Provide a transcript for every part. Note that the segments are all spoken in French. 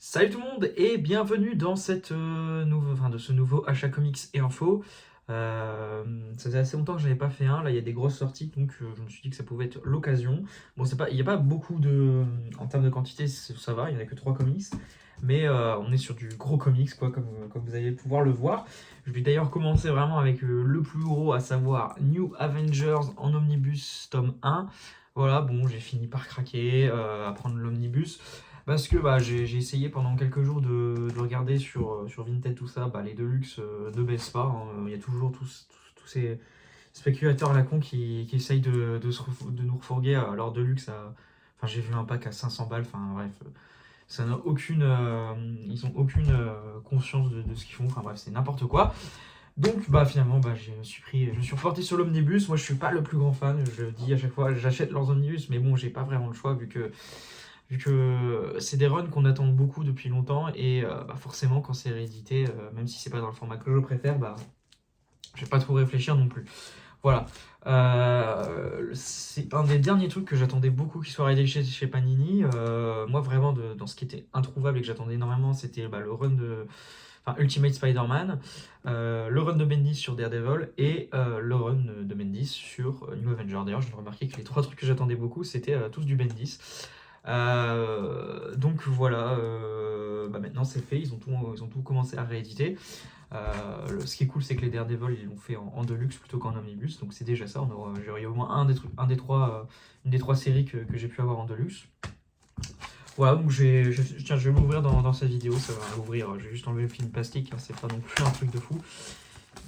Salut tout le monde et bienvenue dans de ce nouveau achat comics et info. Ça faisait assez longtemps que je n'avais pas fait un. Là, il y a des grosses sorties, donc je me suis dit que ça pouvait être l'occasion. Bon, c'est pas, il n'y a pas beaucoup en termes de quantité, ça va. Il n'y en a que 3 comics, mais on est sur du gros comics, quoi, comme vous allez pouvoir le voir. Je vais d'ailleurs commencer vraiment avec le plus gros, à savoir New Avengers en omnibus tome 1. Voilà, bon, j'ai fini par craquer, à prendre l'omnibus. Parce que j'ai essayé pendant quelques jours de regarder sur Vinted tout ça, les Deluxe ne baissent pas, hein. Il y a toujours tous ces spéculateurs à la con qui essayent de nous refourguer leur Deluxe à. Enfin, j'ai vu un pack à 500 balles, enfin bref, ça n'a aucune. Ils ont aucune conscience de ce qu'ils font, enfin bref, c'est n'importe quoi. Donc finalement je me suis reporté sur l'omnibus. Moi je suis pas le plus grand fan, je dis à chaque fois j'achète leurs omnibus, mais bon j'ai pas vraiment le choix vu que c'est des runs qu'on attend beaucoup depuis longtemps et forcément quand c'est réédité, même si c'est pas dans le format que je préfère, je vais pas trop réfléchir non plus. Voilà. C'est un des derniers trucs que j'attendais beaucoup qui soit réédité chez Panini. Moi vraiment dans ce qui était introuvable et que j'attendais énormément, c'était le run de Ultimate Spider-Man, le run de Bendis sur Daredevil et le run de Bendis sur New Avenger. D'ailleurs, j'ai remarqué que les trois trucs que j'attendais beaucoup, c'était tous du Bendis. Donc voilà, maintenant c'est fait, ils ont tout commencé à rééditer. Ce qui est cool, c'est que les Daredevil, ils l'ont fait en deluxe plutôt qu'en omnibus, donc c'est déjà ça. J'aurai au moins une des trois séries que j'ai pu avoir en deluxe. Voilà, donc tiens, je vais m'ouvrir dans cette vidéo, ça va ouvrir. J'ai juste enlevé le film plastique, hein, c'est pas non plus un truc de fou.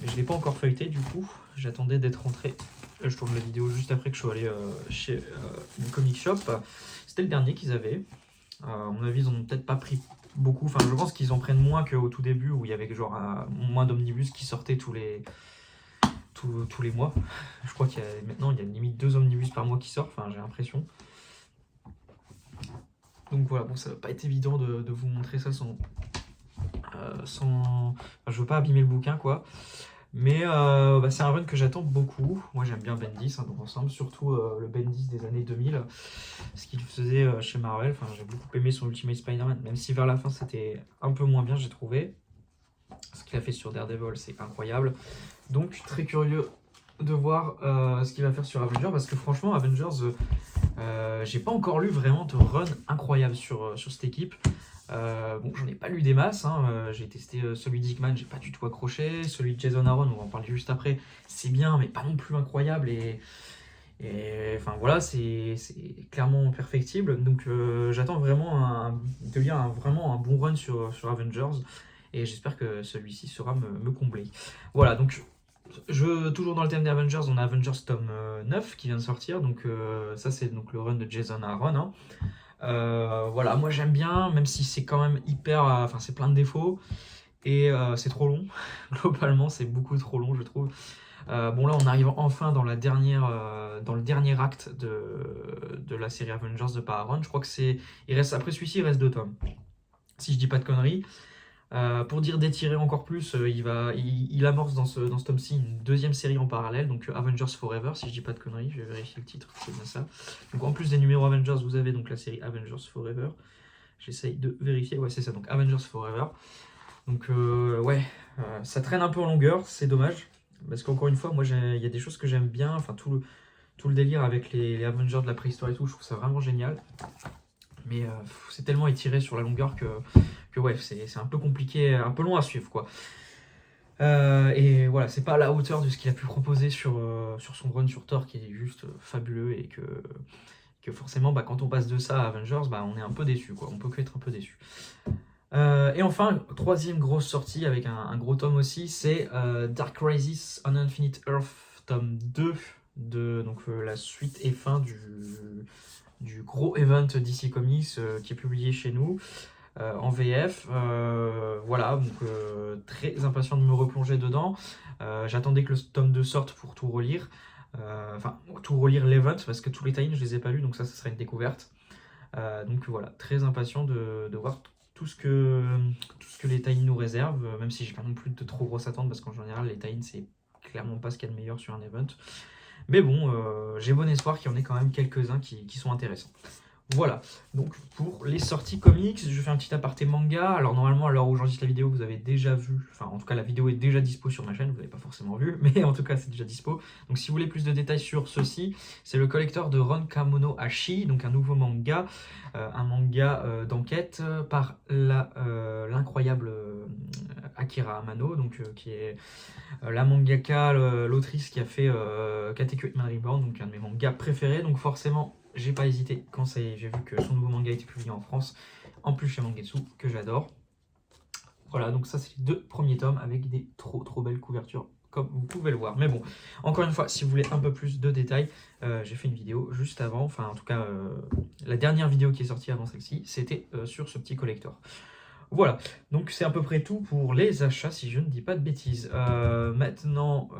Mais je l'ai pas encore feuilleté du coup, j'attendais d'être rentré. Là, je tourne la vidéo juste après que je sois allé chez une comic shop. C'était le dernier qu'ils avaient. À mon avis, ils en ont peut-être pas pris beaucoup. Enfin, je pense qu'ils en prennent moins qu'au tout début où il y avait genre moins d'omnibus qui sortaient tous les mois. Je crois maintenant il y a limite 2 omnibus par mois qui sortent, enfin j'ai l'impression. Donc voilà, bon, ça va pas être évident de vous montrer ça sans. Enfin, je veux pas abîmer le bouquin quoi. Mais c'est un run que j'attends beaucoup. Moi j'aime bien Bendis dans l'ensemble, surtout le Bendis des années 2000, ce qu'il faisait chez Marvel. Enfin, j'ai beaucoup aimé son Ultimate Spider-Man, même si vers la fin c'était un peu moins bien, j'ai trouvé. Ce qu'il a fait sur Daredevil, c'est incroyable. Donc très curieux de voir ce qu'il va faire sur Avengers, parce que franchement, Avengers, j'ai pas encore lu vraiment de run incroyable sur cette équipe. Bon, j'en ai pas lu des masses, hein. J'ai testé celui d'Hickman, j'ai pas du tout accroché. Celui de Jason Aaron, on va en parler juste après, c'est bien, mais pas non plus incroyable. Et enfin voilà, c'est clairement perfectible. Donc j'attends vraiment de lire vraiment un bon run sur Avengers. Et j'espère que celui-ci saura me combler. Voilà, donc toujours dans le thème des Avengers, on a Avengers tome 9 qui vient de sortir. Donc ça c'est donc le run de Jason Aaron, hein. Voilà, moi j'aime bien, même si c'est quand même enfin c'est plein de défauts et c'est trop long. Globalement, c'est beaucoup trop long, je trouve. Bon, là, on arrive enfin dans le dernier acte de la série Avengers de par Aaron. Je crois que après celui-ci, il reste 2 tomes, si je dis pas de conneries. Pour dire d'étirer encore plus, il amorce dans ce tome-ci une deuxième série en parallèle, donc Avengers Forever, si je dis pas de conneries, je vais vérifier le titre, c'est bien ça. Donc en plus des numéros Avengers, vous avez donc la série Avengers Forever. J'essaye de vérifier, ouais c'est ça, donc Avengers Forever. Donc ça traîne un peu en longueur, c'est dommage, parce qu'encore une fois, moi il y a des choses que j'aime bien, enfin tout le délire avec les Avengers de la préhistoire et tout, je trouve ça vraiment génial. Mais c'est tellement étiré sur la longueur que ouais, c'est un peu compliqué, un peu long à suivre quoi. Et voilà, c'est pas à la hauteur de ce qu'il a pu proposer sur son run sur Thor qui est juste fabuleux et que forcément quand on passe de ça à Avengers, on est un peu déçu quoi, on peut que être un peu déçu. Et enfin, troisième grosse sortie avec un gros tome aussi, c'est Dark Crisis on Infinite Earth tome 2 donc la suite et fin du gros event DC Comics qui est publié chez nous en VF. Voilà, donc très impatient de me replonger dedans. J'attendais que le tome 2 sorte pour tout relire. Enfin, tout relire l'event, parce que tous les tie je les ai pas lus, donc ça sera une découverte. Donc voilà, très impatient de voir tout ce que les tie nous réservent, même si j'ai pas non plus de trop grosses attentes, parce qu'en général, les tie c'est clairement pas ce qu'il y a de meilleur sur un event. Mais bon, j'ai bon espoir qu'il y en ait quand même quelques-uns qui sont intéressants. Voilà, donc pour les sorties comics, je fais un petit aparté manga. Alors normalement, à l'heure où j'enregistre la vidéo, vous avez déjà vu, enfin en tout cas la vidéo est déjà dispo sur ma chaîne, vous l'avez pas forcément vu, mais en tout cas c'est déjà dispo. Donc si vous voulez plus de détails sur ceci, c'est le collector de Ron Kamono Hashi, donc un nouveau manga, un manga d'enquête par l'incroyable Akira Amano, donc qui est la mangaka, l'autrice qui a fait Katekyo Hitman Reborn, donc un de mes mangas préférés. Donc forcément, j'ai pas hésité quand j'ai vu que son nouveau manga a été publié en France, en plus chez Mangetsu, que j'adore. Voilà, donc ça c'est les 2 premiers tomes avec des trop belles couvertures, comme vous pouvez le voir. Mais bon, encore une fois, si vous voulez un peu plus de détails, j'ai fait une vidéo juste avant, enfin en tout cas, la dernière vidéo qui est sortie avant celle-ci, c'était sur ce petit collector. Voilà, donc c'est à peu près tout pour les achats, si je ne dis pas de bêtises. Maintenant,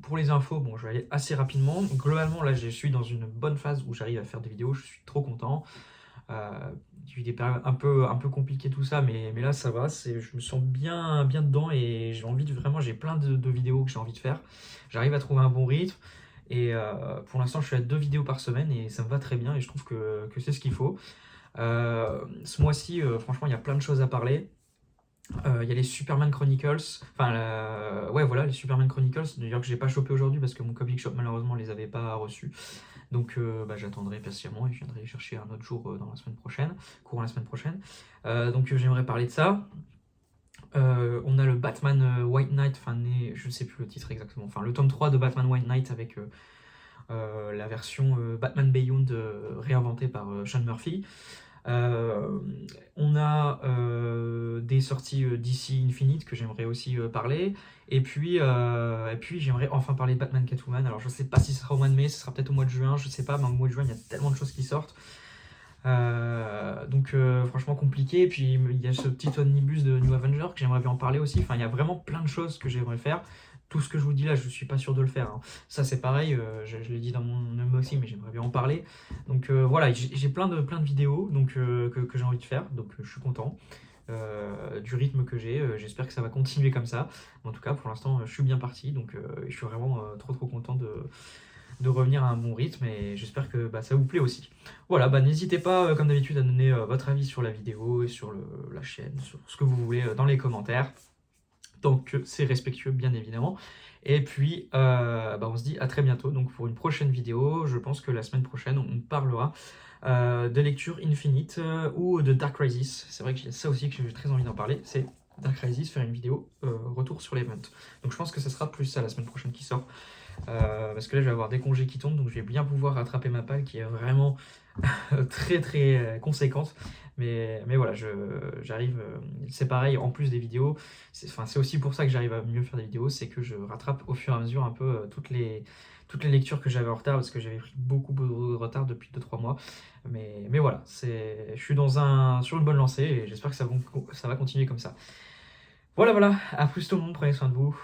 pour les infos, bon, je vais aller assez rapidement. Globalement, là, je suis dans une bonne phase où j'arrive à faire des vidéos, je suis trop content. J'ai eu des périodes un peu compliquées, tout ça, mais là, ça va. Je me sens bien dedans et j'ai envie vraiment, j'ai plein de vidéos que j'ai envie de faire. J'arrive à trouver un bon rythme. Et pour l'instant, je suis à 2 vidéos par semaine et ça me va très bien et je trouve que c'est ce qu'il faut. Ce mois-ci, franchement, il y a plein de choses à parler. Il y a les Superman Chronicles, enfin, ouais, voilà, les Superman Chronicles, d'ailleurs que j'ai pas chopé aujourd'hui parce que mon comic shop malheureusement les avait pas reçus. Donc bah, j'attendrai patiemment et je viendrai les chercher un autre jour dans la semaine prochaine, courant la semaine prochaine. Donc j'aimerais parler de ça. On a le Batman White Knight, enfin je ne sais plus le titre exactement, enfin le tome 3 de Batman White Knight avec la version Batman Beyond réinventée par Sean Murphy. Euh, on a des sorties DC Infinite que j'aimerais aussi parler. Et puis j'aimerais enfin parler de Batman Catwoman. Alors je sais pas si ce sera au mois de mai, ce sera peut-être au mois de juin, je sais pas, mais au mois de juin il y a tellement de choses qui sortent. Donc franchement compliqué. Et puis il y a ce petit omnibus de New Avenger que j'aimerais bien en parler aussi. Enfin il y a vraiment plein de choses que j'aimerais faire. Tout ce que je vous dis là, je suis pas sûr de le faire, hein. Ça c'est pareil, je l'ai dit dans mon memo aussi, mais j'aimerais bien en parler. Donc voilà, j'ai plein de vidéos donc, que j'ai envie de faire, donc je suis content du rythme que j'ai. J'espère que ça va continuer comme ça. En tout cas, pour l'instant, je suis bien parti, donc je suis vraiment trop content de revenir à un bon rythme et j'espère que bah, ça vous plaît aussi. Voilà, bah, n'hésitez pas, comme d'habitude, à donner votre avis sur la vidéo et sur la chaîne, sur ce que vous voulez dans les commentaires. Donc c'est respectueux, bien évidemment. Et puis, bah, on se dit à très bientôt donc pour une prochaine vidéo. Je pense que la semaine prochaine, on parlera de lecture infinite ou de Dark Crisis. C'est vrai que j'ai ça aussi que j'ai très envie d'en parler. C'est Dark Crisis, faire une vidéo retour sur l'event. Donc je pense que ce sera plus ça la semaine prochaine qui sort. Parce que là, je vais avoir des congés qui tombent, donc je vais bien pouvoir rattraper ma palle qui est vraiment très conséquente. Mais voilà, j'arrive. C'est pareil, en plus des vidéos, c'est aussi pour ça que j'arrive à mieux faire des vidéos, c'est que je rattrape au fur et à mesure un peu toutes les lectures que j'avais en retard, parce que j'avais pris beaucoup de retard depuis 2-3 mois. Mais voilà, je suis sur une bonne lancée et j'espère que ça va continuer comme ça. Voilà, à plus tout le monde, prenez soin de vous.